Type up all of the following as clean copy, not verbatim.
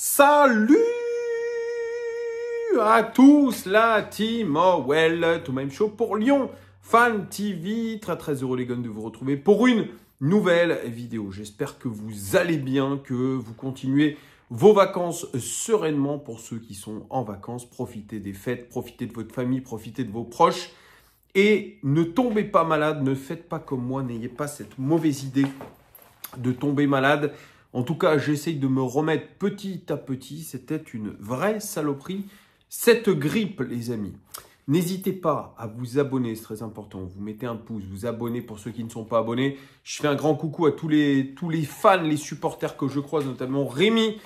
Salut à tous, la team Well to Même Show pour Lyon Fan TV. Très heureux les gars de vous retrouver pour une nouvelle vidéo. J'espère que vous allez bien, que vous continuez vos vacances sereinement. Pour ceux qui sont en vacances, profitez des fêtes, profitez de votre famille, profitez de vos proches. Et ne tombez pas malade, ne faites pas comme moi, n'ayez pas cette mauvaise idée de tomber malade. En tout cas, j'essaye de me remettre petit à petit. C'était une vraie saloperie, cette grippe, les amis. N'hésitez pas à vous abonner, c'est très important. Vous mettez un pouce, vous abonnez pour ceux qui ne sont pas abonnés. Je fais un grand coucou à tous les fans, les supporters que je croise, notamment Rémi,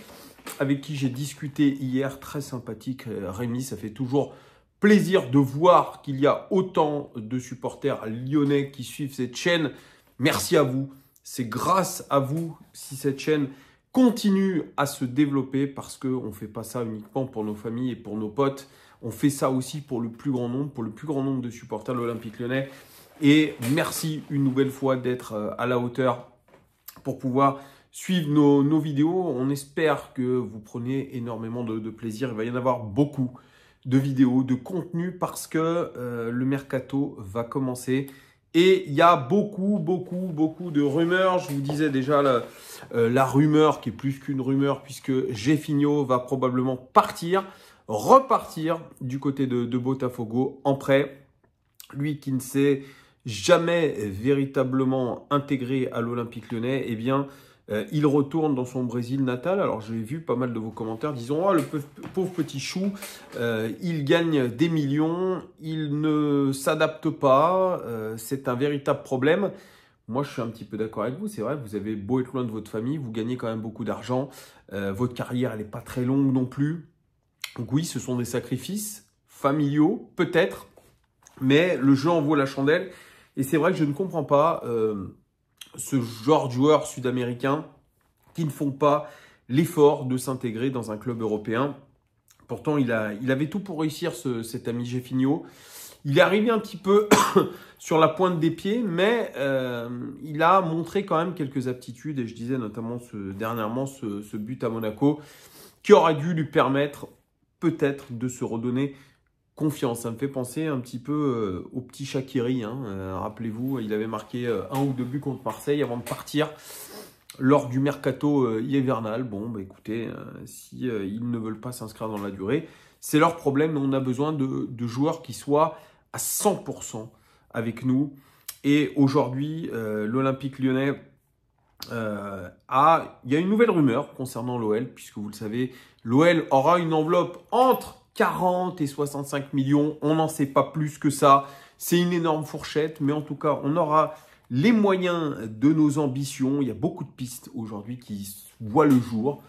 avec qui j'ai discuté hier. Très sympathique, Rémi, ça fait toujours plaisir de voir qu'il y a autant de supporters lyonnais qui suivent cette chaîne. Merci à vous. C'est grâce à vous si cette chaîne continue à se développer, parce qu'on ne fait pas ça uniquement pour nos familles et pour nos potes. On fait ça aussi pour le plus grand nombre, de supporters de l'Olympique Lyonnais. Et merci une nouvelle fois d'être à la hauteur pour pouvoir suivre nos vidéos. On espère que vous prenez énormément de plaisir. Il va y en avoir beaucoup de vidéos, de contenu, parce que le mercato va commencer. Et il y a beaucoup de rumeurs. Je vous disais déjà la rumeur qui est plus qu'une rumeur, puisque Jefinho va probablement repartir du côté de Botafogo en prêt. Lui qui ne s'est jamais véritablement intégré à l'Olympique Lyonnais, eh bien, il retourne dans son Brésil natal. Alors, j'ai vu pas mal de vos commentaires disant « Oh, le pauvre petit chou, il gagne des millions, il ne s'adapte pas, c'est un véritable problème. » Moi, je suis un petit peu d'accord avec vous. C'est vrai, vous avez beau être loin de votre famille, vous gagnez quand même beaucoup d'argent. Votre carrière, elle n'est pas très longue non plus. Donc oui, ce sont des sacrifices familiaux, peut-être, mais le jeu en vaut la chandelle. Et c'est vrai que je ne comprends pas ce genre de joueurs sud-américains qui ne font pas l'effort de s'intégrer dans un club européen. Pourtant, il avait tout pour réussir, cet ami Jefinho. Il est arrivé un petit peu sur la pointe des pieds, mais il a montré quand même quelques aptitudes. Et je disais notamment dernièrement ce but à Monaco qui aurait dû lui permettre peut-être de se redonner confiance. Ça me fait penser un petit peu au petit Shaqiri. Rappelez-vous, il avait marqué 1 ou 2 buts contre Marseille avant de partir lors du mercato hivernal. Bon, bah écoutez, si ils ne veulent pas s'inscrire dans la durée, c'est leur problème. On a besoin de joueurs qui soient à 100% avec nous. Et aujourd'hui, l'Olympique Lyonnais il y a une nouvelle rumeur concernant l'OL, puisque vous le savez, l'OL aura une enveloppe entre 40 et 65 millions. On n'en sait pas plus que ça. C'est une énorme fourchette, mais en tout cas, on aura les moyens de nos ambitions. Il y a beaucoup de pistes aujourd'hui qui voient le jour.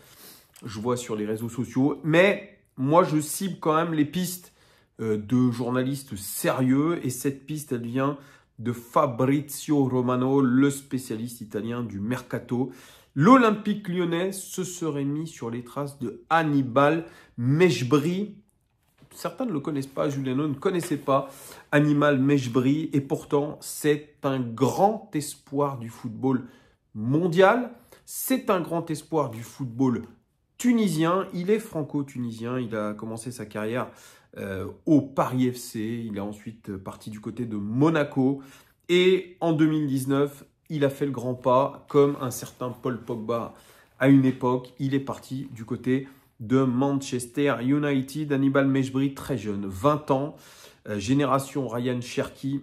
Je vois sur les réseaux sociaux. Mais moi, je cible quand même les pistes de journalistes sérieux. Et cette piste, elle vient de Fabrizio Romano, le spécialiste italien du mercato. L'Olympique Lyonnais se serait mis sur les traces de Hannibal Mejbri. Certains ne le connaissent pas, Juliano ne connaissait pas Hannibal Mejbri, et pourtant c'est un grand espoir du football mondial. C'est un grand espoir du football tunisien. Il est franco-tunisien. Il a commencé sa carrière au Paris FC. Il est ensuite parti du côté de Monaco. Et en 2019, il a fait le grand pas, comme un certain Paul Pogba à une époque. Il est parti du côté de Manchester United. Hannibal Mejbri, très jeune, 20 ans. Génération Ryan Cherki,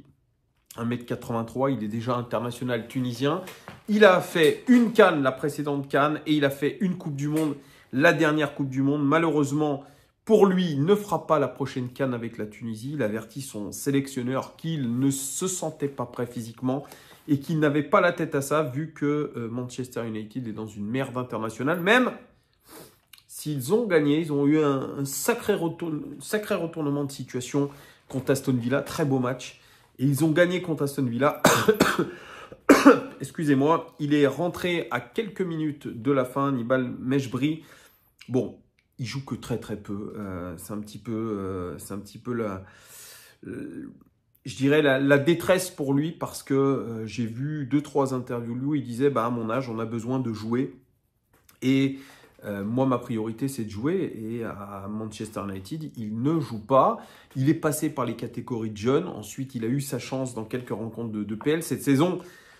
1m83. Il est déjà international tunisien. Il a fait une CAN, la précédente CAN, et il a fait une Coupe du Monde, la dernière Coupe du Monde. Malheureusement, pour lui, il ne fera pas la prochaine CAN avec la Tunisie. Il avertit son sélectionneur qu'il ne se sentait pas prêt physiquement et qu'il n'avait pas la tête à ça, vu que Manchester United est dans une merde internationale. Même s'ils ont gagné, ils ont eu un sacré retournement de situation contre Aston Villa. Très beau match. Et ils ont gagné contre Aston Villa. Excusez-moi. Il est rentré à quelques minutes de la fin, Hannibal Mejbri. Bon, il joue que très peu. C'est un petit peu je dirais la détresse pour lui, parce que j'ai vu 2-3 interviews où il disait à mon âge, on a besoin de jouer. Et Moi, ma priorité, c'est de jouer. Et à Manchester United, il ne joue pas. Il est passé par les catégories de jeunes. Ensuite, il a eu sa chance dans quelques rencontres de PL. Cette saison,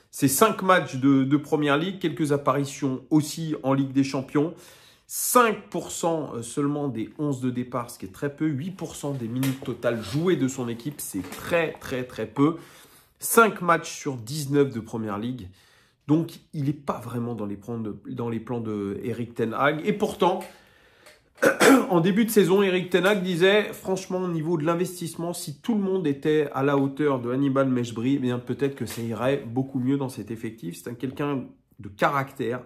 c'est 5 matchs de Première Ligue, quelques apparitions aussi en Ligue des Champions. 5% seulement des 11 de départ, ce qui est très peu. 8% des minutes totales jouées de son équipe, c'est très peu. 5 matchs sur 19 de Première Ligue. Donc, il n'est pas vraiment dans les plans de Erik ten Hag. Et pourtant, en début de saison, Erik ten Hag disait, franchement, au niveau de l'investissement, si tout le monde était à la hauteur de Hannibal Mejbri, eh bien peut-être que ça irait beaucoup mieux dans cet effectif. C'est quelqu'un de caractère,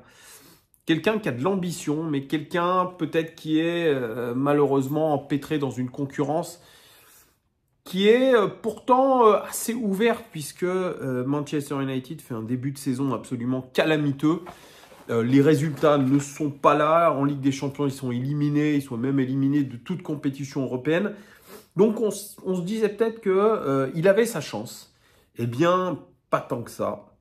quelqu'un qui a de l'ambition, mais quelqu'un peut-être qui est malheureusement empêtré dans une concurrence qui est pourtant assez ouverte, puisque Manchester United fait un début de saison absolument calamiteux. Les résultats ne sont pas là. En Ligue des Champions, ils sont éliminés. Ils sont même éliminés de toute compétition européenne. Donc, on se disait peut-être qu'il avait sa chance. Eh bien, pas tant que ça.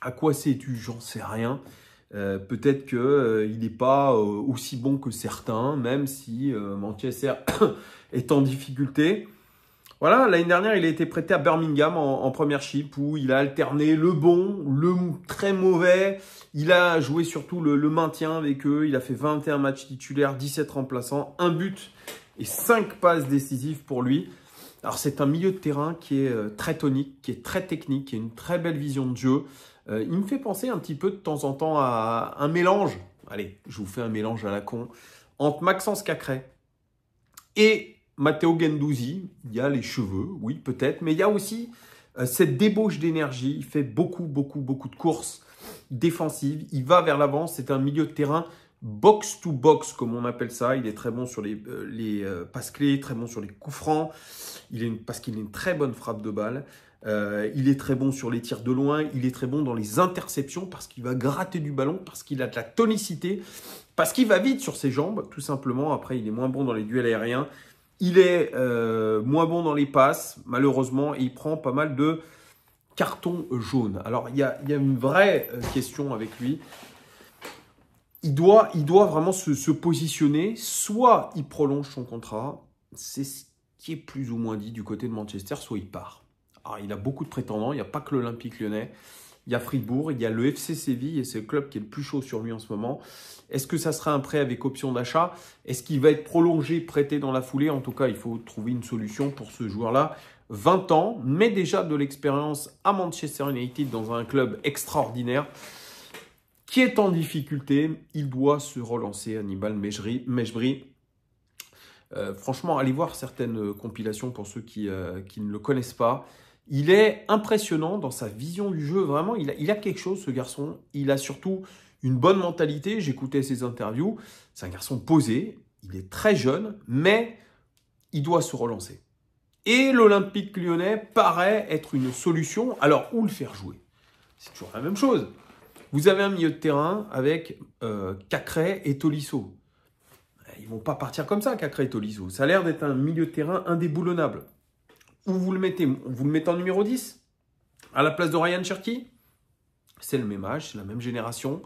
À quoi c'est dû? J'en sais rien. Peut-être qu'il n'est pas aussi bon que certains, même si Manchester est en difficulté. Voilà, l'année dernière, il a été prêté à Birmingham en Premiership où il a alterné le bon, le très mauvais. Il a joué surtout le maintien avec eux. Il a fait 21 matchs titulaires, 17 remplaçants, 1 but et 5 passes décisives pour lui. Alors, c'est un milieu de terrain qui est très tonique, qui est très technique, qui a une très belle vision de jeu. Il me fait penser un petit peu de temps en temps à un mélange. Allez, je vous fais un mélange à la con. Entre Maxence Cacré et Matteo Guendouzi. Il y a les cheveux, oui, peut-être. Mais il y a aussi cette débauche d'énergie. Il fait beaucoup de courses défensives. Il va vers l'avant. C'est un milieu de terrain box-to-box, comme on appelle ça. Il est très bon sur les passes clés, très bon sur les coups francs. Parce qu'il a une très bonne frappe de balle. Il est très bon sur les tirs de loin. Il est très bon dans les interceptions parce qu'il va gratter du ballon, parce qu'il a de la tonicité, parce qu'il va vite sur ses jambes, tout simplement. Après, il est moins bon dans les duels aériens. Il est moins bon dans les passes, malheureusement, et il prend pas mal de cartons jaunes. Alors, il y a une vraie question avec lui. Il doit vraiment se positionner. Soit il prolonge son contrat, c'est ce qui est plus ou moins dit du côté de Manchester, soit il part. Alors, il a beaucoup de prétendants. Il n'y a pas que l'Olympique Lyonnais. Il y a Fribourg, il y a le FC Séville et c'est le club qui est le plus chaud sur lui en ce moment. Est-ce que ça sera un prêt avec option d'achat? Est-ce qu'il va être prolongé, prêté dans la foulée? En tout cas, il faut trouver une solution pour ce joueur-là. 20 ans, mais déjà de l'expérience à Manchester United dans un club extraordinaire qui est en difficulté. Il doit se relancer, Hannibal Mejbri. Franchement, allez voir certaines compilations pour ceux qui ne le connaissent pas. Il est impressionnant dans sa vision du jeu. Vraiment, il a quelque chose, ce garçon. Il a surtout une bonne mentalité. J'écoutais ses interviews. C'est un garçon posé. Il est très jeune, mais il doit se relancer. Et l'Olympique Lyonnais paraît être une solution. Alors, où le faire jouer? C'est toujours la même chose. Vous avez un milieu de terrain avec Cacré et Tolisso. Ils ne vont pas partir comme ça, Cacré et Tolisso. Ça a l'air d'être un milieu de terrain indéboulonnable. Où vous le mettez? Vous le mettez en numéro 10 à la place de Ryan Cherki? C'est le même âge, c'est la même génération.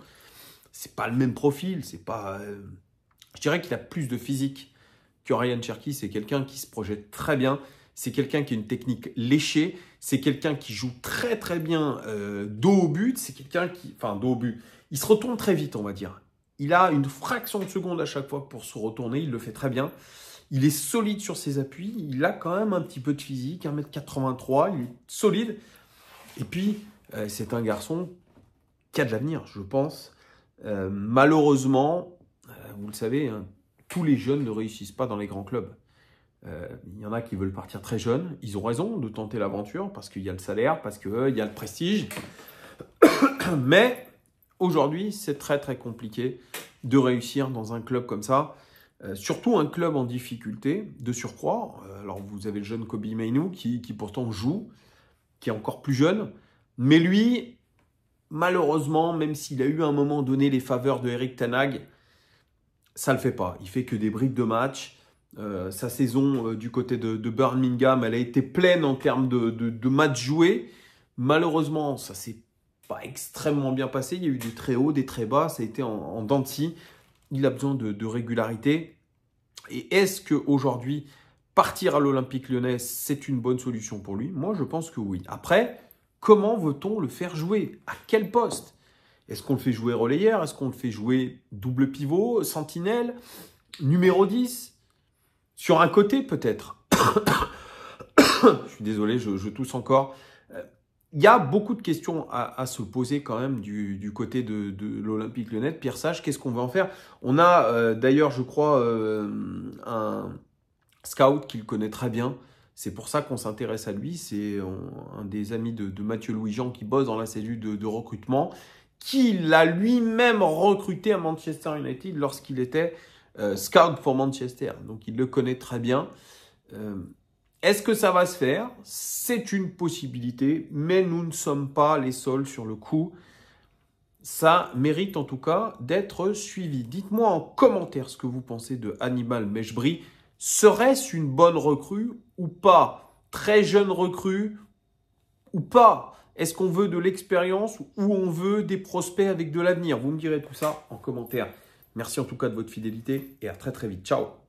C'est pas le même profil. C'est pas. Je dirais qu'il a plus de physique que Ryan Cherki. C'est quelqu'un qui se projette très bien. C'est quelqu'un qui a une technique léchée. C'est quelqu'un qui joue très bien dos au but. C'est quelqu'un qui. Enfin, dos au but. Il se retourne très vite, on va dire. Il a une fraction de seconde à chaque fois pour se retourner. Il le fait très bien. Il est solide sur ses appuis. Il a quand même un petit peu de physique. 1m83. Il est solide. Et puis, c'est un garçon qui a de l'avenir, je pense. Malheureusement, vous le savez, hein, tous les jeunes ne réussissent pas dans les grands clubs. Il y en a qui veulent partir très jeunes. Ils ont raison de tenter l'aventure parce qu'il y a le salaire, parce qu'il y a le prestige. Mais aujourd'hui, c'est très compliqué de réussir dans un club comme ça. Surtout un club en difficulté, de surcroît. Alors, vous avez le jeune Kobe Mainoo qui pourtant joue, qui est encore plus jeune. Mais lui, malheureusement, même s'il a eu à un moment donné les faveurs de Erik ten Hag, ça ne le fait pas. Il fait que des bribes de match. Sa saison du côté de Birmingham, elle a été pleine en termes de matchs joués. Malheureusement, ça ne s'est pas extrêmement bien passé. Il y a eu des très hauts, des très bas. Ça a été en dents de scie. il a besoin de régularité. Et est-ce qu'aujourd'hui, partir à l'Olympique Lyonnais, c'est une bonne solution pour lui? Moi, je pense que oui. Après, comment veut-on le faire jouer? À quel poste? Est-ce qu'on le fait jouer relayeur? Est-ce qu'on le fait jouer double pivot, sentinelle, numéro 10? Sur un côté, peut-être. Je suis désolé, je tousse encore. Il y a beaucoup de questions à se poser quand même du côté de l'Olympique Lyonnais. Pierre Sage, qu'est-ce qu'on veut en faire? On a d'ailleurs, je crois, un scout qui le connaît très bien. C'est pour ça qu'on s'intéresse à lui. C'est un des amis de Mathieu Louis-Jean qui bosse dans la cellule de recrutement, qui l'a lui-même recruté à Manchester United lorsqu'il était scout pour Manchester. Donc il le connaît très bien. Est-ce que ça va se faire? C'est une possibilité, mais nous ne sommes pas les seuls sur le coup. Ça mérite en tout cas d'être suivi. Dites-moi en commentaire ce que vous pensez de Hannibal Mejbri. Serait-ce une bonne recrue ou pas? Très jeune recrue ou pas? Est-ce qu'on veut de l'expérience ou on veut des prospects avec de l'avenir? Vous me direz tout ça en commentaire. Merci en tout cas de votre fidélité et à très très vite. Ciao!